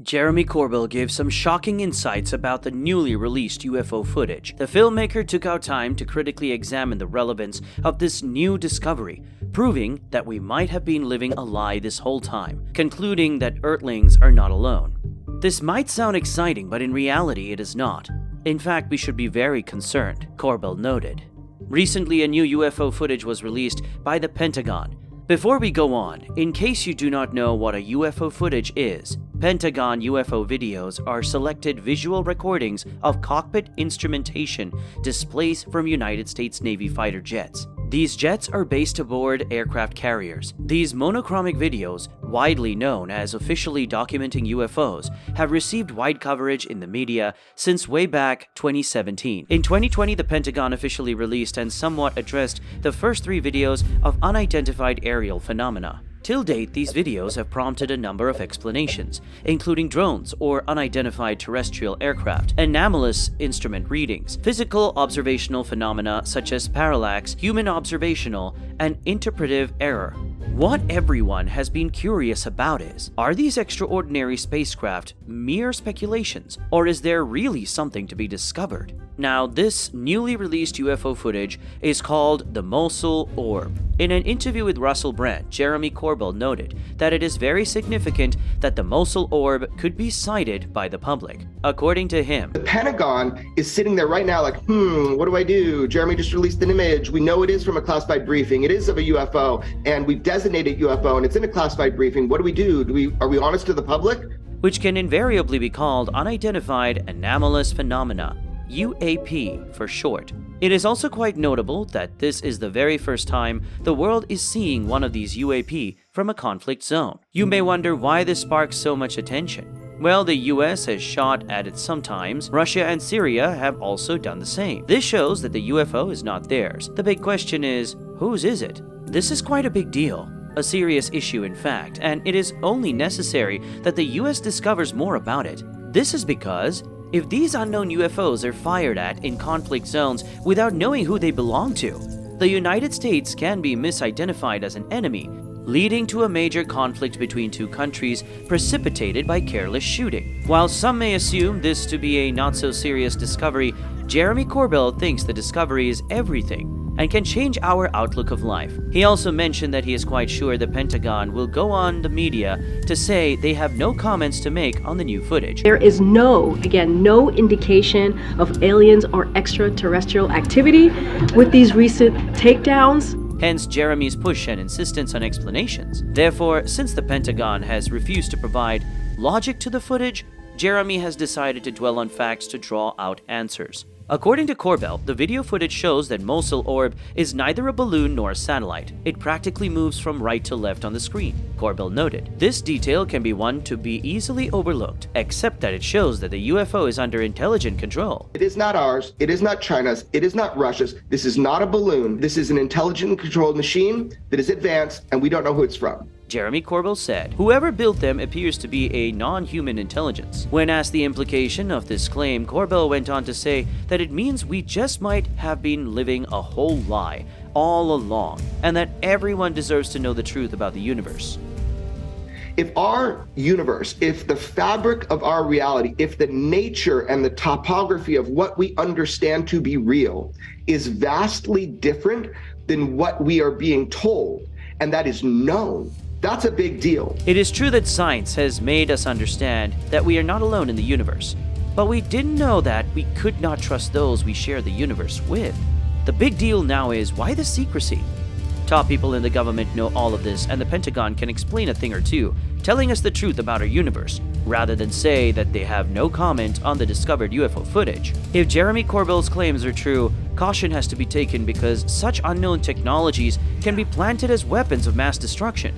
Jeremy Corbell gave some shocking insights about the newly released UFO footage. The filmmaker took out time to critically examine the relevance of this new discovery, proving that we might have been living a lie this whole time, concluding that Earthlings are not alone. This might sound exciting, but in reality it is not. In fact, we should be very concerned, Corbell noted. Recently, a new UFO footage was released by the Pentagon. Before we go on, in case you do not know what a UFO footage is, Pentagon UFO videos are selected visual recordings of cockpit instrumentation displays from United States Navy fighter jets. These jets are based aboard aircraft carriers. These monochromatic videos, widely known as officially documenting UFOs, have received wide coverage in the media since way back 2017. In 2020, the Pentagon officially released and somewhat addressed the first 3 videos of unidentified aerial phenomena. Till date, these videos have prompted a number of explanations, including drones or unidentified terrestrial aircraft, anomalous instrument readings, physical observational phenomena such as parallax, human observational, and interpretive error. What everyone has been curious about is, are these extraordinary spacecraft mere speculations, or is there really something to be discovered? Now, this newly released UFO footage is called the Mosul Orb. In an interview with Russell Brand, Jeremy Corbell noted that it is very significant that the Mosul Orb could be sighted by the public. According to him, the Pentagon is sitting there right now like, what do I do? Jeremy just released an image. We know it is from a classified briefing. It is of a UFO, and we've designated UFO, and it's in a classified briefing. What do we do? Are we honest to the public? Which can invariably be called unidentified anomalous phenomena, UAP for short. It is also quite notable that this is the very first time the world is seeing one of these UAP from a conflict zone. You may wonder why this sparks so much attention. Well, the US has shot at it sometimes. Russia and Syria have also done the same. This shows that the UFO is not theirs. The big question is, whose is it? This is quite a big deal. A serious issue, in fact, and it is only necessary that the US discovers more about it. This is because if these unknown UFOs are fired at in conflict zones without knowing who they belong to, the United States can be misidentified as an enemy, leading to a major conflict between 2 countries precipitated by careless shooting. While some may assume this to be a not-so-serious discovery, Jeremy Corbell thinks the discovery is everything and can change our outlook of life. He also mentioned that he is quite sure the Pentagon will go on the media to say they have no comments to make on the new footage. There is no indication of aliens or extraterrestrial activity with these recent takedowns. Hence Jeremy's push and insistence on explanations. Therefore, since the Pentagon has refused to provide logic to the footage, Jeremy has decided to dwell on facts to draw out answers. According to Corbell, the video footage shows that Mosul Orb is neither a balloon nor a satellite. It practically moves from right to left on the screen. Corbell noted, this detail can be one to be easily overlooked, except that it shows that the UFO is under intelligent control. It is not ours, it is not China's, it is not Russia's, this is not a balloon. This is an intelligent controlled machine that is advanced, and we don't know who it's from. Jeremy Corbell said, whoever built them appears to be a non-human intelligence. When asked the implication of this claim, Corbell went on to say that it means we just might have been living a whole lie all along, and that everyone deserves to know the truth about the universe. If our universe, if the fabric of our reality, if the nature and the topography of what we understand to be real is vastly different than what we are being told, and that is known, that's a big deal. It is true that science has made us understand that we are not alone in the universe, but we didn't know that we could not trust those we share the universe with. The big deal now is, why the secrecy? Top people in the government know all of this, and the Pentagon can explain a thing or two, telling us the truth about our universe, rather than say that they have no comment on the discovered UFO footage. If Jeremy Corbell's claims are true, caution has to be taken because such unknown technologies can be planted as weapons of mass destruction.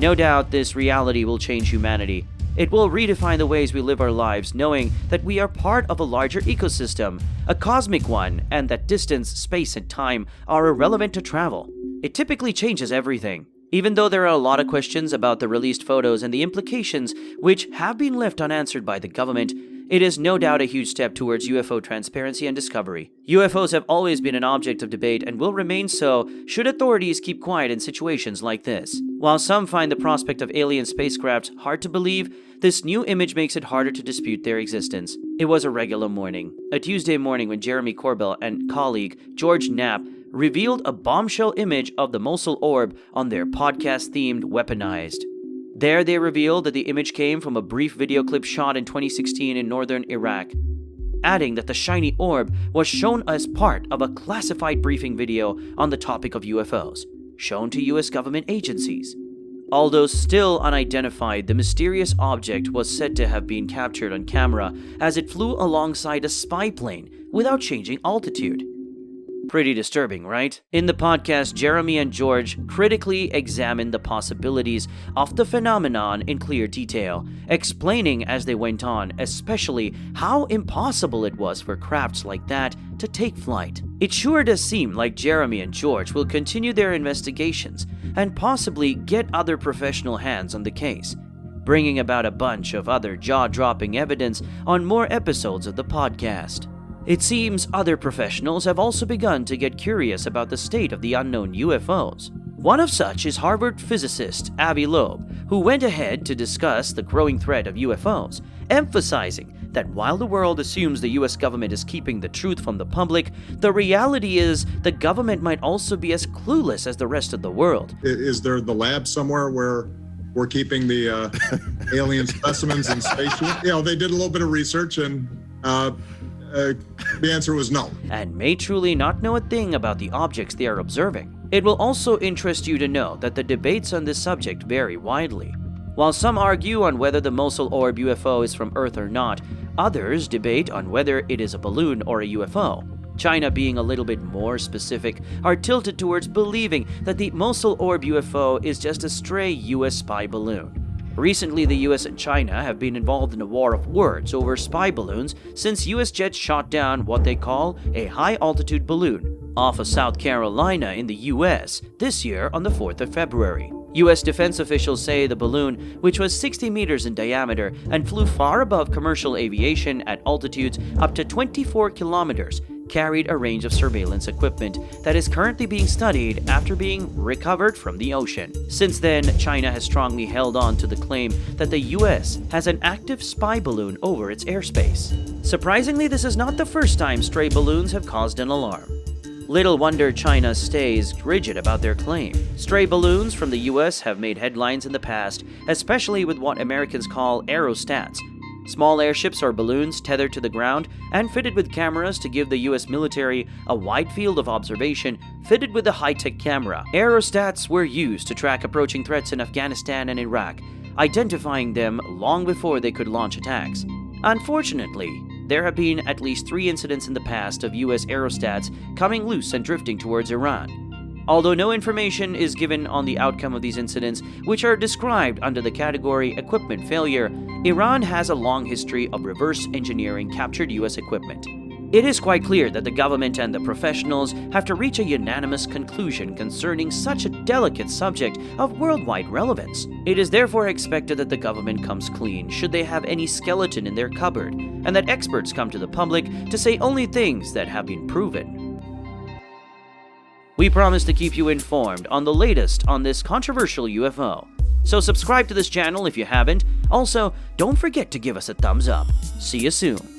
No doubt this reality will change humanity. It will redefine the ways we live our lives, knowing that we are part of a larger ecosystem, a cosmic one, and that distance, space, and time are irrelevant to travel. It typically changes everything. Even though there are a lot of questions about the released photos and the implications which have been left unanswered by the government, it is no doubt a huge step towards UFO transparency and discovery. UFOs have always been an object of debate and will remain so should authorities keep quiet in situations like this. While some find the prospect of alien spacecraft hard to believe, this new image makes it harder to dispute their existence. It was a regular morning, a Tuesday morning when Jeremy Corbell and colleague George Knapp revealed a bombshell image of the Mosul orb on their podcast-themed Weaponized. There they revealed that the image came from a brief video clip shot in 2016 in northern Iraq, adding that the shiny orb was shown as part of a classified briefing video on the topic of UFOs, shown to US government agencies. Although still unidentified, the mysterious object was said to have been captured on camera as it flew alongside a spy plane without changing altitude. Pretty disturbing, right? In the podcast, Jeremy and George critically examined the possibilities of the phenomenon in clear detail, explaining as they went on, especially how impossible it was for crafts like that to take flight. It sure does seem like Jeremy and George will continue their investigations and possibly get other professional hands on the case, bringing about a bunch of other jaw-dropping evidence on more episodes of the podcast. It seems other professionals have also begun to get curious about the state of the unknown UFOs. One of such is Harvard physicist Avi Loeb, who went ahead to discuss the growing threat of UFOs, emphasizing that while the world assumes the US government is keeping the truth from the public, the reality is the government might also be as clueless as the rest of the world. Is there the lab somewhere where we're keeping the alien specimens in spaceship? They did a little bit of research and the answer was no. And may truly not know a thing about the objects they are observing. It will also interest you to know that the debates on this subject vary widely. While some argue on whether the Mosul orb UFO is from Earth or not, others debate on whether it is a balloon or a UFO. China, being a little bit more specific, are tilted towards believing that the Mosul orb UFO is just a stray US spy balloon. Recently, the US and China have been involved in a war of words over spy balloons since US jets shot down what they call a high-altitude balloon off of South Carolina in the US this year on the 4th of February. US defense officials say the balloon, which was 60 meters in diameter and flew far above commercial aviation at altitudes up to 24 kilometers, carried a range of surveillance equipment that is currently being studied after being recovered from the ocean. Since then, China has strongly held on to the claim that the US has an active spy balloon over its airspace. Surprisingly, this is not the first time stray balloons have caused an alarm. Little wonder China stays rigid about their claim. Stray balloons from the US have made headlines in the past, especially with what Americans call aerostats, small airships or balloons tethered to the ground and fitted with cameras to give the US military a wide field of observation fitted with a high-tech camera. Aerostats were used to track approaching threats in Afghanistan and Iraq, identifying them long before they could launch attacks. Unfortunately, there have been at least 3 incidents in the past of US aerostats coming loose and drifting towards Iran. Although no information is given on the outcome of these incidents, which are described under the category equipment failure, Iran has a long history of reverse engineering captured US equipment. It is quite clear that the government and the professionals have to reach a unanimous conclusion concerning such a delicate subject of worldwide relevance. It is therefore expected that the government comes clean should they have any skeleton in their cupboard, and that experts come to the public to say only things that have been proven. We promise to keep you informed on the latest on this controversial UFO. So subscribe to this channel if you haven't. Also, don't forget to give us a thumbs up. See you soon.